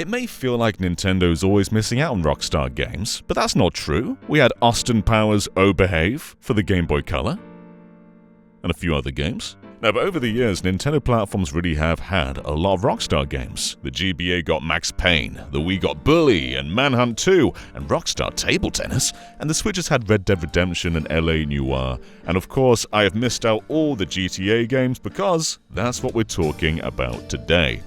It may feel like Nintendo's always missing out on Rockstar games, but that's not true. We had Austin Powers' Oh Behave for the Game Boy Color, and a few other games. Now, but over the years, Nintendo platforms really have had a lot of Rockstar games. The GBA got Max Payne, the Wii got Bully and Manhunt 2, and Rockstar Table Tennis, and the Switch has had Red Dead Redemption and LA Noire. And of course, I have missed out all the GTA games because that's what we're talking about today.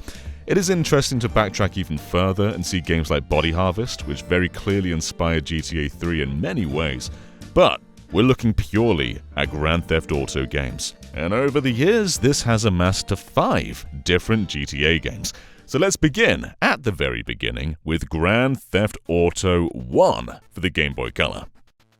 It is interesting to backtrack even further and see games like Body Harvest, which very clearly inspired GTA 3 in many ways. But we're looking purely at Grand Theft Auto games. And over the years, this has amassed to 5 different GTA games. So let's begin at the very beginning with Grand Theft Auto 1 for the Game Boy Color.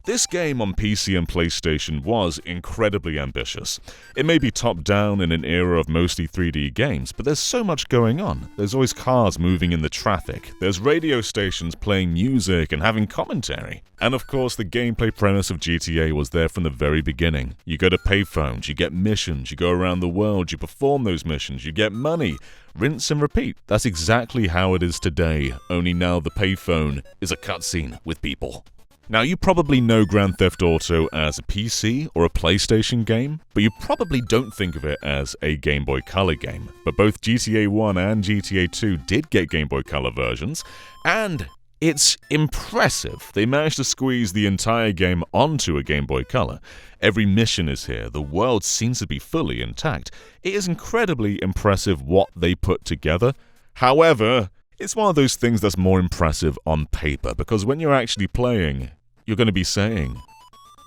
This game on PC and PlayStation was incredibly ambitious. It may be top-down in an era of mostly 3D games, but there's so much going on. There's always cars moving in the traffic, there's radio stations playing music and having commentary. And of course, the gameplay premise of GTA was there from the very beginning. You go to payphones, you get missions, you go around the world, you perform those missions, you get money. Rinse and repeat. That's exactly how it is today, only now the payphone is a cutscene with people. Now, you probably know Grand Theft Auto as a PC or a PlayStation game, but you probably don't think of it as a Game Boy Color game. But both GTA 1 and GTA 2 did get Game Boy Color versions, and it's impressive. They managed to squeeze the entire game onto a Game Boy Color. Every mission is here. The world seems to be fully intact. It is incredibly impressive what they put together. However, it's one of those things that's more impressive on paper, because when you're actually playing, you're going to be saying,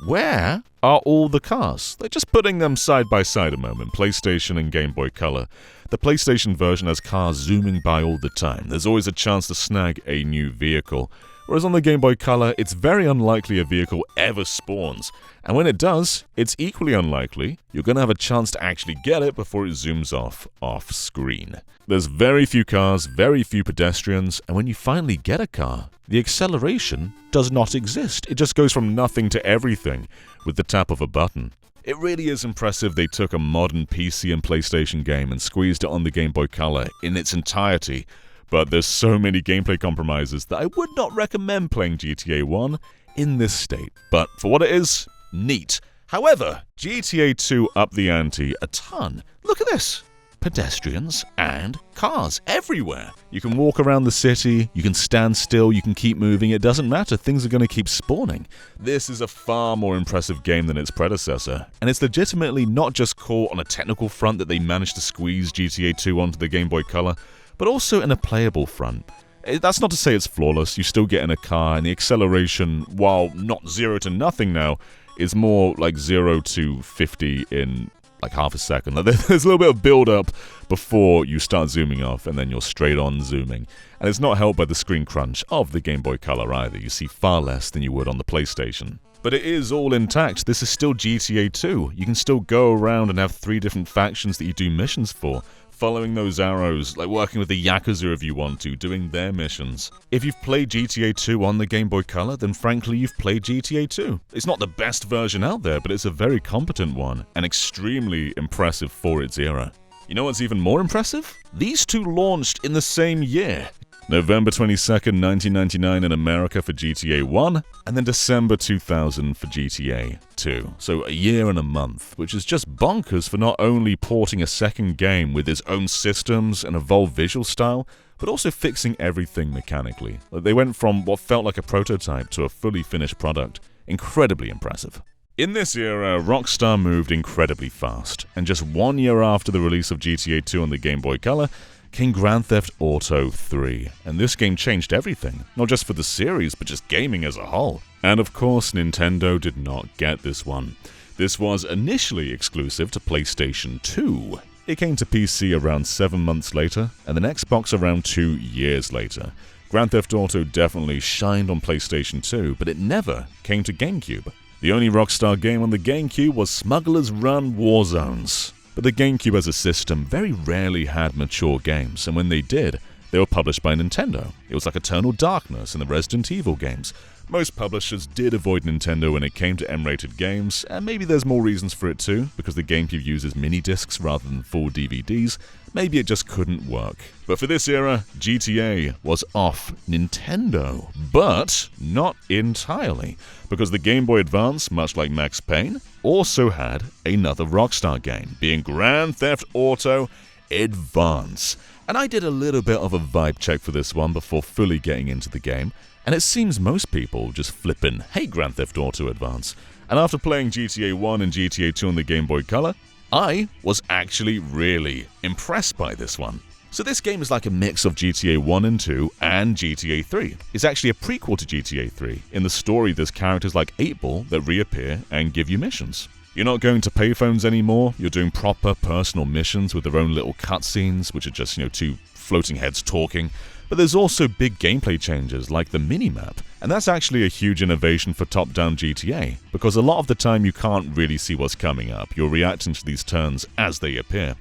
where are all the cars? They're just putting them side by side a moment, PlayStation and Game Boy Color. The PlayStation version has cars zooming by all the time. There's always a chance to snag a new vehicle. Whereas on the Game Boy Color, it's very unlikely a vehicle ever spawns. And when it does, it's equally unlikely you're going to have a chance to actually get it before it zooms off screen. There's very few cars, very few pedestrians, and when you finally get a car, the acceleration does not exist. It just goes from nothing to everything with the tap of a button. It really is impressive they took a modern PC and PlayStation game and squeezed it on the Game Boy Color in its entirety. But there's so many gameplay compromises that I would not recommend playing GTA 1 in this state. But for what it is, neat. However, GTA 2 upped the ante a ton. Look at this. Pedestrians and cars everywhere. You can walk around the city, you can stand still, you can keep moving, it doesn't matter, things are going to keep spawning. This is a far more impressive game than its predecessor, and it's legitimately not just cool on a technical front that they managed to squeeze GTA 2 onto the Game Boy Color, but also in a playable front. That's not to say it's flawless, you still get in a car, and the acceleration, while not 0 to nothing now, is more like 0 to 50 in like half a second. There's a little bit of build-up before you start zooming off, and then you're straight on zooming. And it's not helped by the screen crunch of the Game Boy Color either. You see far less than you would on the PlayStation. But it is all intact. This is still GTA 2. You can still go around and have 3 different factions that you do missions for, following those arrows, like working with the Yakuza if you want to, doing their missions. If you've played GTA 2 on the Game Boy Color, then frankly you've played GTA 2. It's not the best version out there, but it's a very competent one, and extremely impressive for its era. You know what's even more impressive? These two launched in the same year. November 22nd, 1999 in America for GTA 1, and then December 2000 for GTA 2. So a year and a month, which is just bonkers for not only porting a second game with its own systems and evolved visual style, but also fixing everything mechanically. They went from what felt like a prototype to a fully finished product. Incredibly impressive. In this era, Rockstar moved incredibly fast, and just 1 year after the release of GTA 2 on the Game Boy Color, came Grand Theft Auto 3, and this game changed everything, not just for the series, but just gaming as a whole. And of course, Nintendo did not get this one. This was initially exclusive to PlayStation 2. It came to PC around 7 months later, and then Xbox around 2 years later. Grand Theft Auto definitely shined on PlayStation 2, but it never came to GameCube. The only Rockstar game on the GameCube was Smuggler's Run Warzones. But the GameCube as a system very rarely had mature games, and when they did, they were published by Nintendo. It was like Eternal Darkness and the Resident Evil games. Most publishers did avoid Nintendo when it came to M-rated games, and maybe there's more reasons for it too, because the GameCube uses mini-discs rather than full DVDs. Maybe it just couldn't work. But for this era, GTA was off Nintendo. But not entirely, because the Game Boy Advance, much like Max Payne, also had another Rockstar game, being Grand Theft Auto Advance. And I did a little bit of a vibe check for this one before fully getting into the game, and it seems most people just flippin' hate Grand Theft Auto Advance. And after playing GTA 1 and GTA 2 on the Game Boy Color, I was actually really impressed by this one. So this game is like a mix of GTA 1 and 2 and GTA 3. It's actually a prequel to GTA 3. In the story, there's characters like 8-Ball that reappear and give you missions. You're not going to payphones anymore, you're doing proper personal missions with their own little cutscenes, which are just, two floating heads talking. But there's also big gameplay changes like the minimap, and that's actually a huge innovation for top-down GTA, because a lot of the time you can't really see what's coming up, you're reacting to these turns as they appear.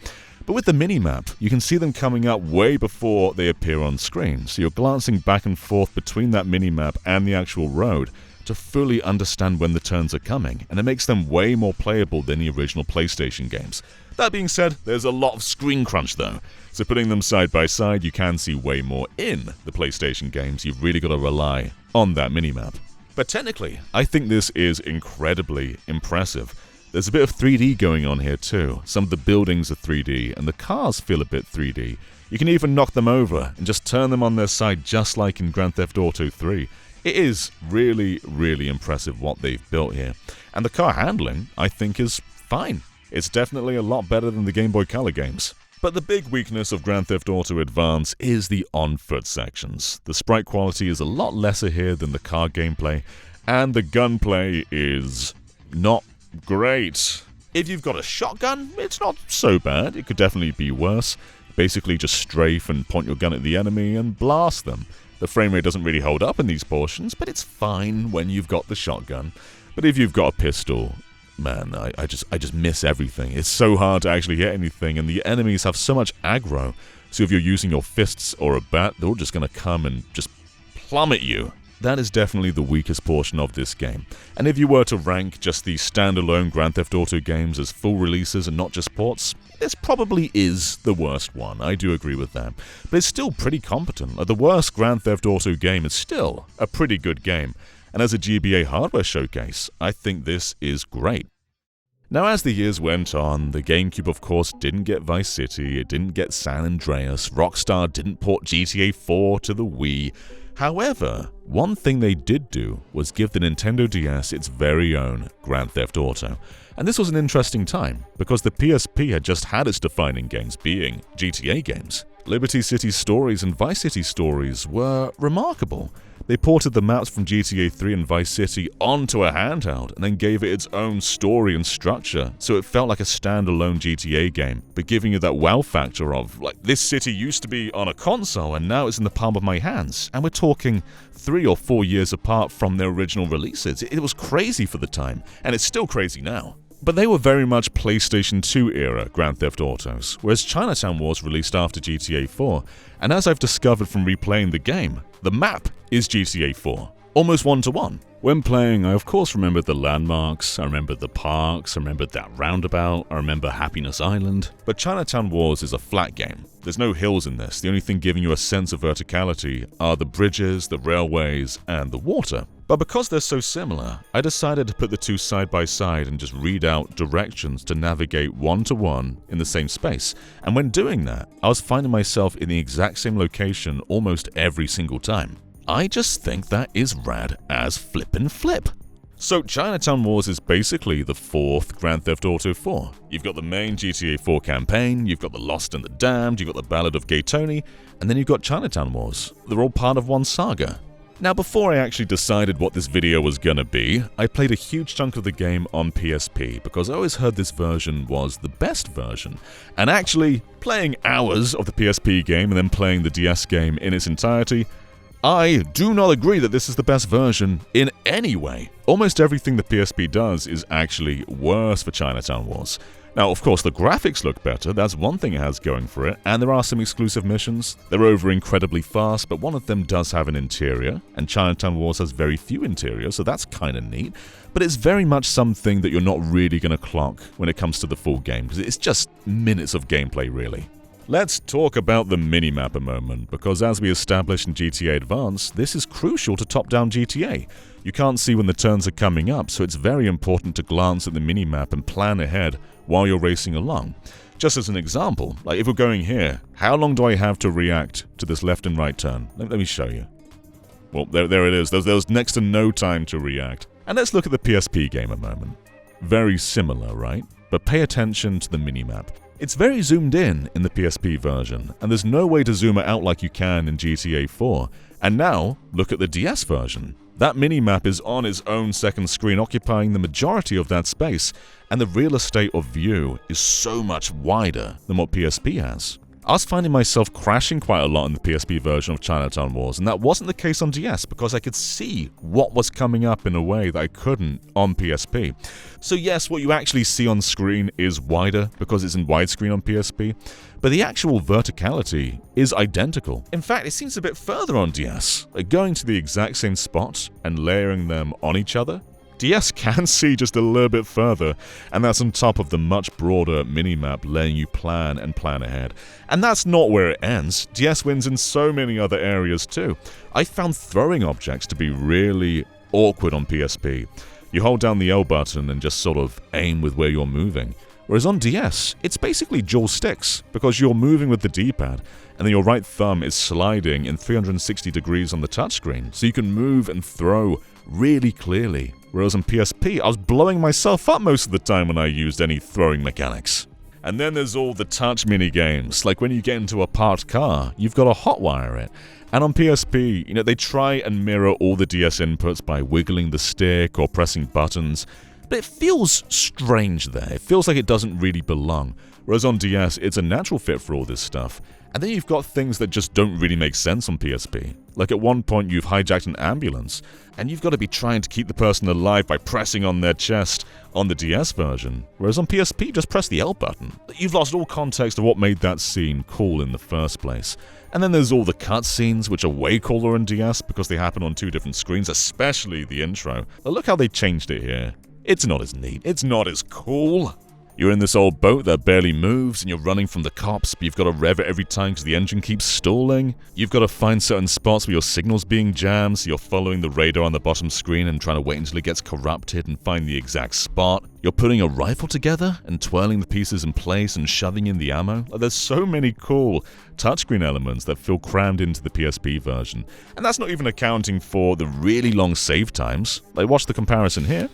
But with the minimap, you can see them coming up way before they appear on screen, so you're glancing back and forth between that minimap and the actual road to fully understand when the turns are coming, and it makes them way more playable than the original PlayStation games. That being said, there's a lot of screen crunch though, so putting them side by side you can see way more in the PlayStation games. You've really got to rely on that minimap. But technically, I think this is incredibly impressive. There's a bit of 3D going on here too. Some of the buildings are 3D, and the cars feel a bit 3D. You can even knock them over and just turn them on their side just like in Grand Theft Auto 3. It is really, really impressive what they've built here. And the car handling, I think, is fine. It's definitely a lot better than the Game Boy Color games. But the big weakness of Grand Theft Auto Advance is the on-foot sections. The sprite quality is a lot lesser here than the car gameplay, and the gunplay is not great. If you've got a shotgun, it's not so bad. It could definitely be worse. Basically just strafe and point your gun at the enemy and blast them. The frame rate doesn't really hold up in these portions, but it's fine when you've got the shotgun. But if you've got a pistol, man, I just miss everything. It's so hard to actually hit anything, and the enemies have so much aggro. So if you're using your fists or a bat, they're all just going to come and just plummet you. That is definitely the weakest portion of this game. And if you were to rank just the standalone Grand Theft Auto games as full releases and not just ports, this probably is the worst one. I do agree with that. But it's still pretty competent. Like, the worst Grand Theft Auto game is still a pretty good game. And as a GBA hardware showcase, I think this is great. Now, as the years went on, the GameCube of course didn't get Vice City, it didn't get San Andreas, Rockstar didn't port GTA 4 to the Wii. However, one thing they did do was give the Nintendo DS its very own Grand Theft Auto. And this was an interesting time, because the PSP had just had its defining games being GTA games. Liberty City Stories and Vice City Stories were remarkable. They ported the maps from GTA 3 and Vice City onto a handheld and then gave it its own story and structure, so it felt like a standalone GTA game, but giving you that wow factor of, like, this city used to be on a console and now it's in the palm of my hands, and we're talking 3 or 4 years apart from their original releases. It was crazy for the time, and it's still crazy now. But they were very much PlayStation 2 era Grand Theft Autos, whereas Chinatown Wars released after GTA 4, and as I've discovered from replaying the game, the map is GTA 4, almost one-to-one. When playing, I of course remembered the landmarks, I remembered the parks, I remembered that roundabout, I remember Happiness Island. But Chinatown Wars is a flat game. There's no hills in this, the only thing giving you a sense of verticality are the bridges, the railways, and the water. But because they're so similar, I decided to put the two side by side and just read out directions to navigate one-to-one in the same space. And when doing that, I was finding myself in the exact same location almost every single time. I just think that is rad as flippin' flip. So Chinatown Wars is basically the fourth Grand Theft Auto 4. You've got the main GTA 4 campaign, you've got the Lost and the Damned, you've got the Ballad of Gay Tony, and then you've got Chinatown Wars. They're all part of one saga. Now, before I actually decided what this video was gonna be, I played a huge chunk of the game on PSP because I always heard this version was the best version. And actually, playing hours of the PSP game and then playing the DS game in its entirety, I do not agree that this is the best version in any way. Almost everything the PSP does is actually worse for Chinatown Wars. Now, of course, the graphics look better, that's one thing it has going for it, and there are some exclusive missions. They're over incredibly fast, but one of them does have an interior, and Chinatown Wars has very few interiors, so that's kinda neat. But it's very much something that you're not really gonna clock when it comes to the full game, because it's just minutes of gameplay, really. Let's talk about the minimap a moment, because as we established in GTA Advance, this is crucial to top-down GTA. You can't see when the turns are coming up, so it's very important to glance at the minimap and plan ahead while you're racing along. Just as an example, like if we're going here, how long do I have to react to this left and right turn? Let me show you. Well, there it is. There's next to no time to react. And let's look at the PSP game a moment. Very similar, right? But pay attention to the minimap. It's very zoomed in the PSP version, and there's no way to zoom it out like you can in GTA 4. And now, look at the DS version. That minimap is on its own second screen, occupying the majority of that space, and the real estate of view is so much wider than what PSP has. I was finding myself crashing quite a lot in the PSP version of Chinatown Wars, and that wasn't the case on DS because I could see what was coming up in a way that I couldn't on PSP. So yes, what you actually see on screen is wider because it's in widescreen on PSP, but the actual verticality is identical. In fact, it seems a bit further on DS, like going to the exact same spot and layering them on each other. DS can see just a little bit further, and that's on top of the much broader minimap letting you plan and plan ahead. And that's not where it ends. DS wins in so many other areas too. I found throwing objects to be really awkward on PSP. You hold down the L button and just sort of aim with where you're moving. Whereas on DS, it's basically dual sticks, because you're moving with the D-pad, and then your right thumb is sliding in 360 degrees on the touchscreen, so you can move and throw really clearly. Whereas on PSP, I was blowing myself up most of the time when I used any throwing mechanics. And then there's all the touch mini-games, like when you get into a parked car, you've got to hotwire it. And on PSP, they try and mirror all the DS inputs by wiggling the stick or pressing buttons, but it feels strange there. It feels like it doesn't really belong. Whereas on DS, it's a natural fit for all this stuff. And then you've got things that just don't really make sense on PSP. Like at one point you've hijacked an ambulance, and you've got to be trying to keep the person alive by pressing on their chest on the DS version. Whereas on PSP, just press the L button. You've lost all context of what made that scene cool in the first place. And then there's all the cutscenes, which are way cooler on DS because they happen on two different screens, especially the intro. But look how they changed it here. It's not as neat. It's not as cool. You're in this old boat that barely moves, and you're running from the cops, but you've got to rev it every time because the engine keeps stalling. You've got to find certain spots where your signal's being jammed, so you're following the radar on the bottom screen and trying to wait until it gets corrupted and find the exact spot. You're putting a rifle together and twirling the pieces in place and shoving in the ammo. There's so many cool touchscreen elements that feel crammed into the PSP version. And that's not even accounting for the really long save times. Like, watch the comparison here.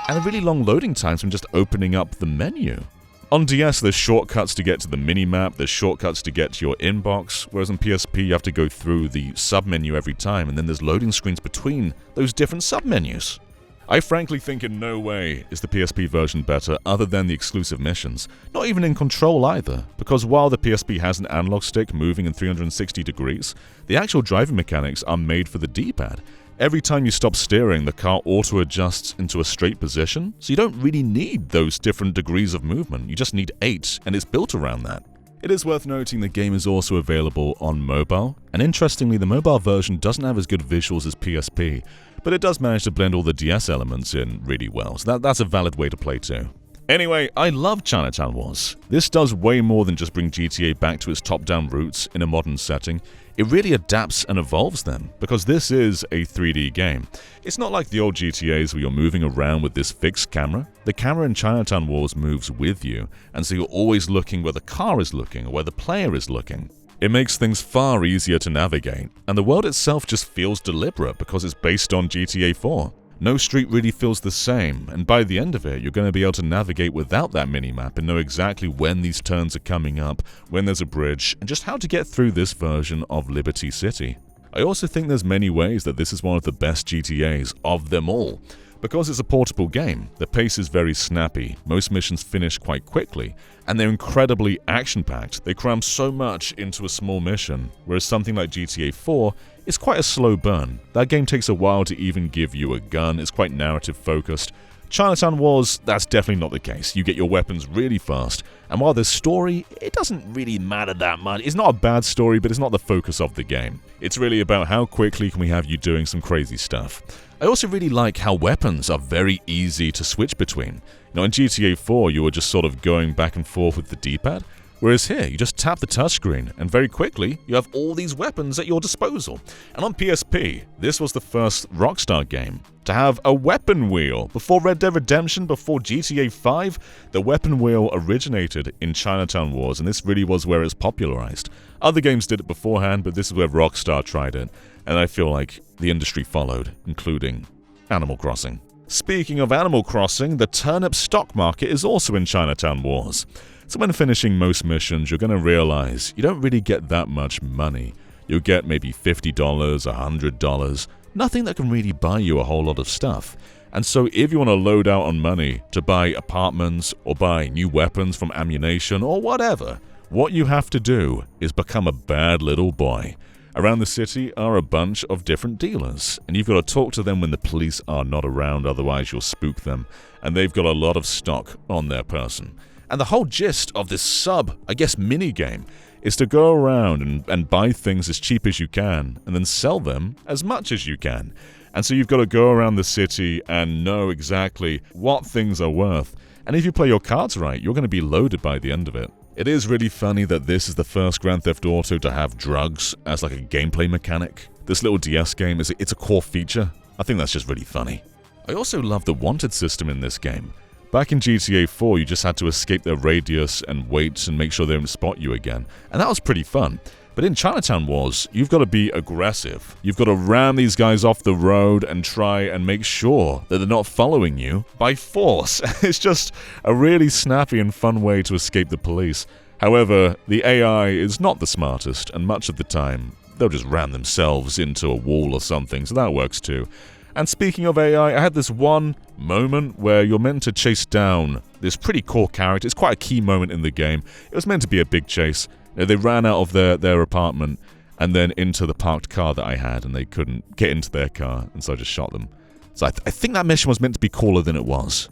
And the really long loading times from just opening up the menu. On DS, there's shortcuts to get to the minimap, there's shortcuts to get to your inbox, whereas on PSP you have to go through the submenu every time, and then there's loading screens between those different submenus. I frankly think in no way is the PSP version better other than the exclusive missions. Not even in control either, because while the PSP has an analog stick moving in 360 degrees, the actual driving mechanics are made for the D-pad. Every time you stop steering, the car auto-adjusts into a straight position, so you don't really need those different degrees of movement, you just need 8, and it's built around that. It is worth noting the game is also available on mobile, and interestingly the mobile version doesn't have as good visuals as PSP, but it does manage to blend all the DS elements in really well, so that's a valid way to play too. Anyway, I love Chinatown Wars. This does way more than just bring GTA back to its top-down roots in a modern setting. It really adapts and evolves them, because this is a 3D game. It's not like the old GTAs where you're moving around with this fixed camera. The camera in Chinatown Wars moves with you, and so you're always looking where the car is looking or where the player is looking. It makes things far easier to navigate, and the world itself just feels deliberate because it's based on GTA 4. No street really feels the same, and by the end of it, you're going to be able to navigate without that minimap and know exactly when these turns are coming up, when there's a bridge, and just how to get through this version of Liberty City. I also think there's many ways that this is one of the best GTAs of them all. Because it's a portable game, the pace is very snappy, most missions finish quite quickly, and they're incredibly action-packed. They cram so much into a small mission, whereas something like GTA 4 is quite a slow burn. That game takes a while to even give you a gun, it's quite narrative-focused. Chinatown Wars, that's definitely not the case. You get your weapons really fast, and while there's story, it doesn't really matter that much. It's not a bad story, but it's not the focus of the game. It's really about how quickly can we have you doing some crazy stuff. I also really like how weapons are very easy to switch between. In GTA 4, you were just sort of going back and forth with the D-pad, whereas here, you just tap the touchscreen, and very quickly, you have all these weapons at your disposal. And on PSP, this was the first Rockstar game to have a weapon wheel. Before Red Dead Redemption, before GTA 5, the weapon wheel originated in Chinatown Wars, and this really was where it's popularized. Other games did it beforehand, but this is where Rockstar tried it, and I feel like the industry followed, including Animal Crossing. Speaking of Animal Crossing, the turnip stock market is also in Chinatown Wars. So when finishing most missions, you're going to realize you don't really get that much money. You'll get maybe $50, $100, nothing that can really buy you a whole lot of stuff. And so if you want to load out on money to buy apartments or buy new weapons from ammunition or whatever, what you have to do is become a bad little boy. Around the city are a bunch of different dealers, and you've got to talk to them when the police are not around, otherwise you'll spook them, and they've got a lot of stock on their person. And the whole gist of this mini-game is to go around and buy things as cheap as you can, and then sell them as much as you can. And so you've got to go around the city and know exactly what things are worth, and if you play your cards right, you're going to be loaded by the end of it. It is really funny that this is the first Grand Theft Auto to have drugs as like a gameplay mechanic. This little DS game, it's a core feature. I think that's just really funny. I also love the wanted system in this game. Back in GTA 4, you just had to escape their radius and wait and make sure they don't spot you again, and that was pretty fun. But in Chinatown Wars, you've got to be aggressive. You've got to ram these guys off the road and try and make sure that they're not following you by force. It's just a really snappy and fun way to escape the police. However, the AI is not the smartest, and much of the time, they'll just ram themselves into a wall or something, so that works too. And speaking of AI, I had this one moment where you're meant to chase down this pretty core character. It's quite a key moment in the game. It was meant to be a big chase. They ran out of their apartment and then into the parked car that I had, and they couldn't get into their car, and so I just shot them. So I think that mission was meant to be cooler than it was.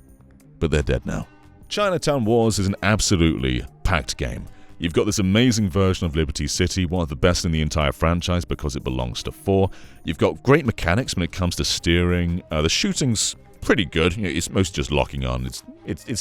But they're dead now. Chinatown Wars is an absolutely packed game. You've got this amazing version of Liberty City, one of the best in the entire franchise because it belongs to 4. You've got great mechanics when it comes to steering. The shooting's pretty good. It's mostly just locking on. It's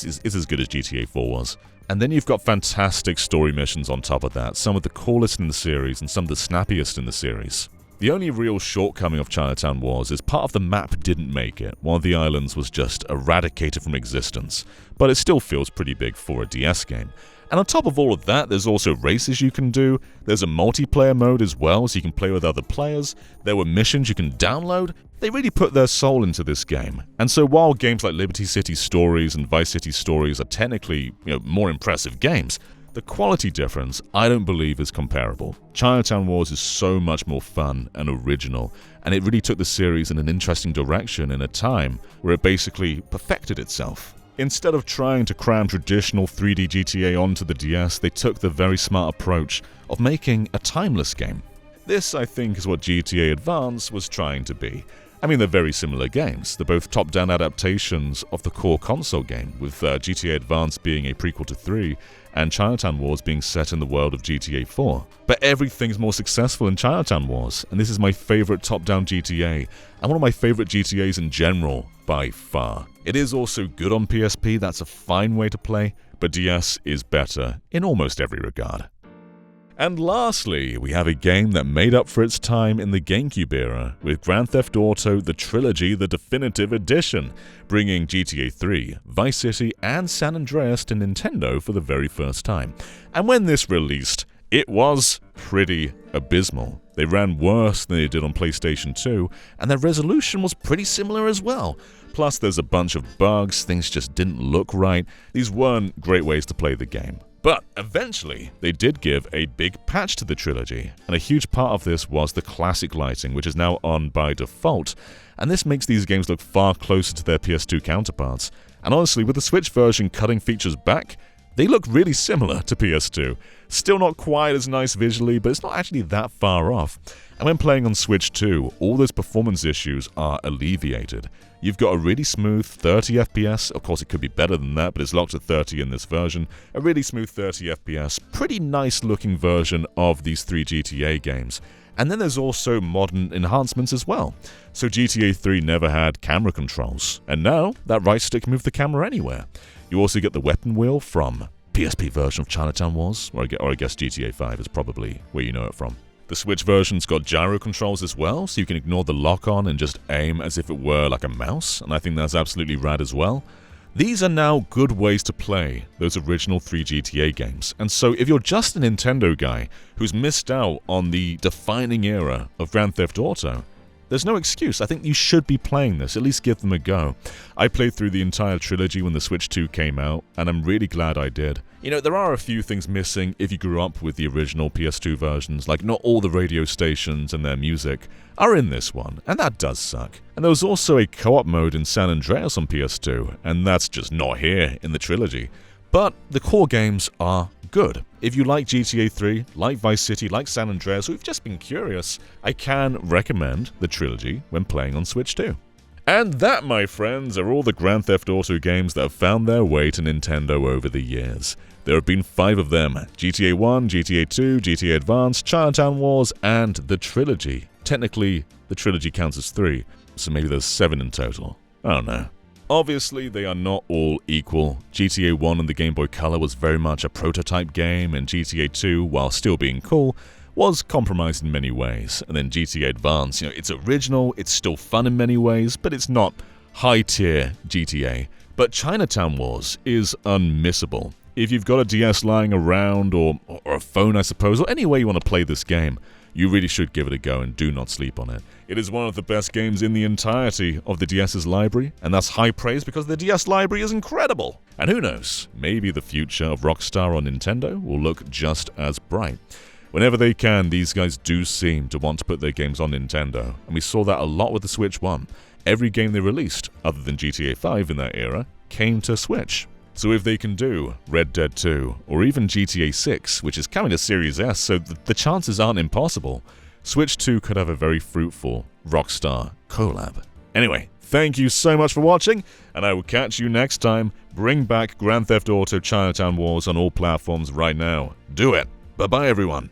as good as GTA 4 was. And then you've got fantastic story missions on top of that, some of the coolest in the series and some of the snappiest in the series. The only real shortcoming of Chinatown Wars is part of the map didn't make it. One of the islands was just eradicated from existence, but it still feels pretty big for a DS game. And on top of all of that, there's also races you can do, there's a multiplayer mode as well, so you can play with other players, there were missions you can download. They really put their soul into this game. And so while games like Liberty City Stories and Vice City Stories are technically, more impressive games, the quality difference, I don't believe, is comparable. Chinatown Wars is so much more fun and original, and it really took the series in an interesting direction in a time where it basically perfected itself. Instead of trying to cram traditional 3D GTA onto the DS, they took the very smart approach of making a timeless game. This, I think, is what GTA Advance was trying to be. I mean, they're very similar games. They're both top-down adaptations of the core console game, with GTA Advance being a prequel to 3, and Chinatown Wars being set in the world of GTA 4. But everything's more successful in Chinatown Wars, and this is my favorite top-down GTA, and one of my favorite GTAs in general, by far. It is also good on PSP, that's a fine way to play, but DS is better in almost every regard. And lastly, we have a game that made up for its time in the GameCube era with Grand Theft Auto The Trilogy The Definitive Edition, bringing GTA 3, Vice City, and San Andreas to Nintendo for the very first time. And when this released, it was pretty abysmal. They ran worse than they did on PlayStation 2, and their resolution was pretty similar as well. Plus, there's a bunch of bugs, things just didn't look right. These weren't great ways to play the game. But eventually, they did give a big patch to the trilogy, and a huge part of this was the classic lighting, which is now on by default, and this makes these games look far closer to their PS2 counterparts. And honestly, with the Switch version cutting features back, they look really similar to PS2. Still not quite as nice visually, but it's not actually that far off. And when playing on Switch 2, all those performance issues are alleviated. You've got a really smooth 30 FPS, of course it could be better than that, but it's locked at 30 in this version. A really smooth 30 FPS, pretty nice looking version of these 3 GTA games. And then there's also modern enhancements as well. So GTA 3 never had camera controls, and now that right stick can move the camera anywhere. You also get the weapon wheel from PSP version of Chinatown Wars, or I guess GTA 5 is probably where you know it from. The Switch version's got gyro controls as well, so you can ignore the lock-on and just aim as if it were like a mouse, and I think that's absolutely rad as well. These are now good ways to play those original 3 GTA games, and so if you're just a Nintendo guy who's missed out on the defining era of Grand Theft Auto, there's no excuse. I think you should be playing this, at least give them a go. I played through the entire trilogy when the Switch 2 came out, and I'm really glad I did. You know, there are a few things missing if you grew up with the original PS2 versions, like not all the radio stations and their music are in this one, and that does suck. And there was also a co-op mode in San Andreas on PS2, and that's just not here in the trilogy. But the core games are good. If you like GTA 3, like Vice City, like San Andreas, or you've just been curious, I can recommend the trilogy when playing on Switch 2. And that, my friends, are all the Grand Theft Auto games that have found their way to Nintendo over the years. There have been 5 of them: GTA 1, GTA 2, GTA Advance, Chinatown Wars, and the trilogy. Technically, the trilogy counts as 3, so maybe there's 7 in total. I don't know. Obviously, they are not all equal. GTA 1 on the Game Boy Color was very much a prototype game, and GTA 2, while still being cool, was compromised in many ways. And then GTA Advance, it's original, it's still fun in many ways, but it's not high-tier GTA. But Chinatown Wars is unmissable. If you've got a DS lying around, or a phone I suppose, or any way you want to play this game, you really should give it a go and do not sleep on it. It is one of the best games in the entirety of the DS's library, and that's high praise because the DS library is incredible. And who knows, maybe the future of Rockstar on Nintendo will look just as bright. Whenever they can, these guys do seem to want to put their games on Nintendo, and we saw that a lot with the Switch 1. Every game they released, other than GTA 5 in that era, came to Switch. So if they can do Red Dead 2, or even GTA 6, which is coming to Series S, so the chances aren't impossible, Switch 2 could have a very fruitful Rockstar collab. Anyway, thank you so much for watching, and I will catch you next time. Bring back Grand Theft Auto Chinatown Wars on all platforms right now. Do it! Bye-bye, everyone.